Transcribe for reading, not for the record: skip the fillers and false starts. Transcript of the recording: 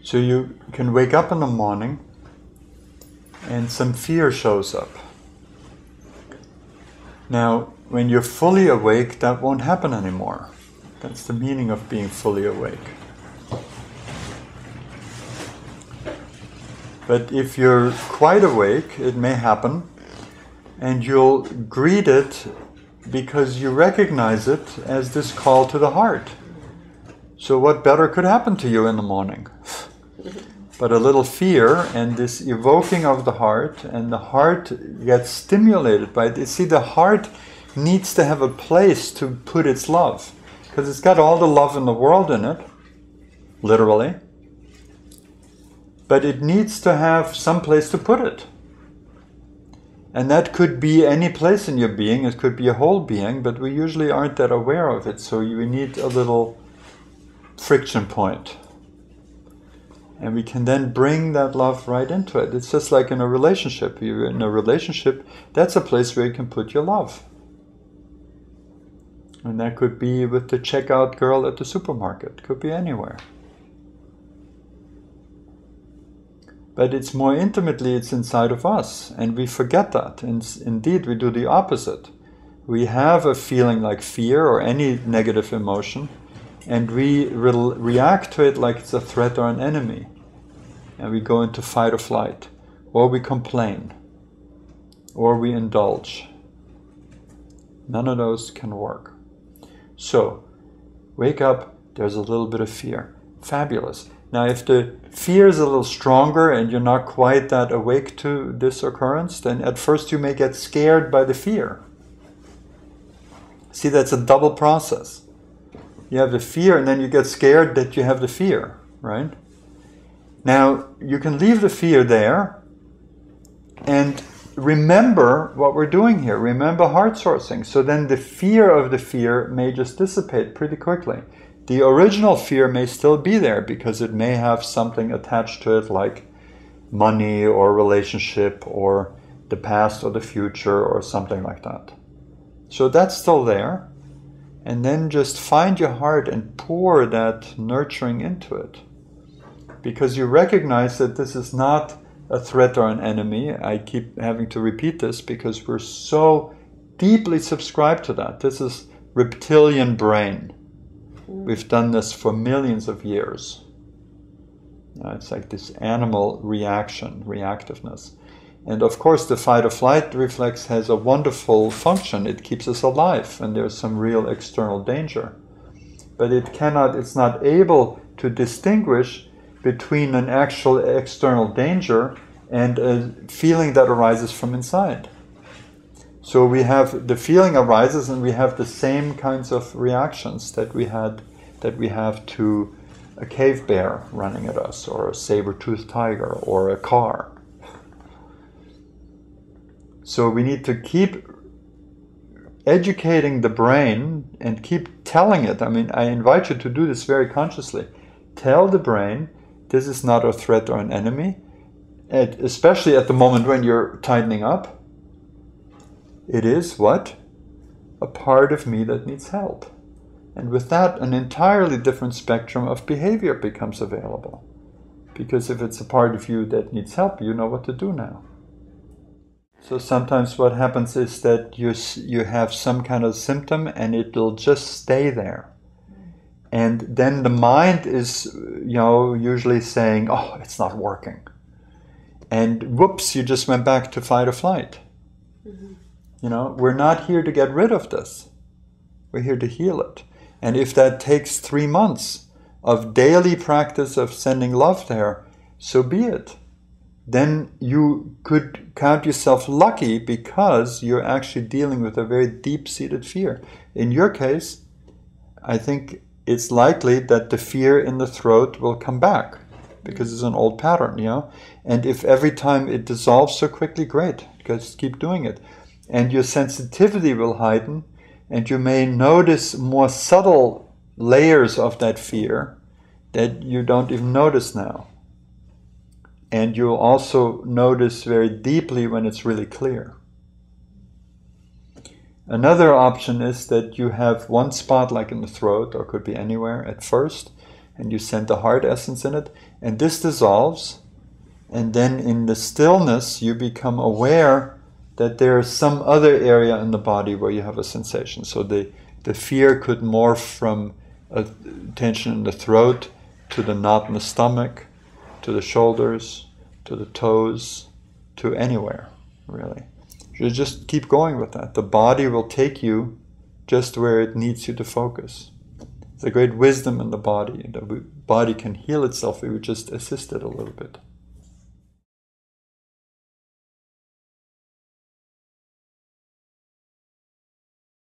So you can wake up in the morning and some fear shows up. Now, when you're fully awake, that won't happen anymore. That's the meaning of being fully awake. But if you're quite awake, it may happen, and you'll greet it because you recognize it as this call to the heart. So what better could happen to you in the morning? But a little fear and this evoking of the heart, and the heart gets stimulated by it. You see, the heart needs to have a place to put its love, because it's got all the love in the world in it, literally. But it needs to have some place to put it. And that could be any place in your being, it could be a whole being, but we usually aren't that aware of it, so we need a little friction point. And we can then bring that love right into it. It's just like in a relationship. You're in a relationship, that's a place where you can put your love. And that could be with the checkout girl at the supermarket. It could be anywhere. But it's more intimately, it's inside of us. And we forget that. And indeed, we do the opposite. We have a feeling like fear or any negative emotion, and we react to it like it's a threat or an enemy. And we go into fight or flight. Or we complain. Or we indulge. None of those can work. So, wake up, there's a little bit of fear. Fabulous. Now, if the fear is a little stronger and you're not quite that awake to this occurrence, then at first you may get scared by the fear. See, that's a double process. You have the fear and then you get scared that you have the fear, right? Now, you can leave the fear there and remember what we're doing here. Remember heart sourcing. So then the fear of the fear may just dissipate pretty quickly. The original fear may still be there because it may have something attached to it like money or relationship or the past or the future or something like that. So that's still there. And then just find your heart and pour that nurturing into it. Because you recognize that this is not a threat or an enemy. I keep having to repeat this because we're so deeply subscribed to that. This is reptilian brain. We've done this for millions of years. It's like this animal reaction, reactiveness. And of course the fight or flight reflex has a wonderful function. It keeps us alive and there's some real external danger. But it's not able to distinguish between an actual external danger and a feeling that arises from inside. So we have the feeling arises and we have the same kinds of reactions that we have to a cave bear running at us, or a saber-toothed tiger, or a car. So we need to keep educating the brain and keep telling it. I mean, I invite you to do this very consciously. Tell the brain, this is not a threat or an enemy, and especially at the moment when you're tightening up. It is what? A part of me that needs help. And with that, an entirely different spectrum of behavior becomes available. Because if it's a part of you that needs help, you know what to do now. So sometimes what happens is that you have some kind of symptom and it'll just stay there. And then the mind is, usually saying, oh, it's not working. And whoops, you just went back to fight or flight. Mm-hmm. We're not here to get rid of this. We're here to heal it. And if that takes 3 months of daily practice of sending love there, so be it. Then you could count yourself lucky because you're actually dealing with a very deep-seated fear. In your case, I think it's likely that the fear in the throat will come back because it's an old pattern, And if every time it dissolves so quickly, great, just keep doing it. And your sensitivity will heighten, and you may notice more subtle layers of that fear that you don't even notice now. And you'll also notice very deeply when it's really clear. Another option is that you have one spot like in the throat, or could be anywhere at first, and you send the heart essence in it, and this dissolves, and then in the stillness you become aware that there's some other area in the body where you have a sensation. So the fear could morph from a tension in the throat to the knot in the stomach, to the shoulders, to the toes, to anywhere, really. You just keep going with that. The body will take you just where it needs you to focus. It's a great wisdom in the body. The body can heal itself if you just assist it a little bit.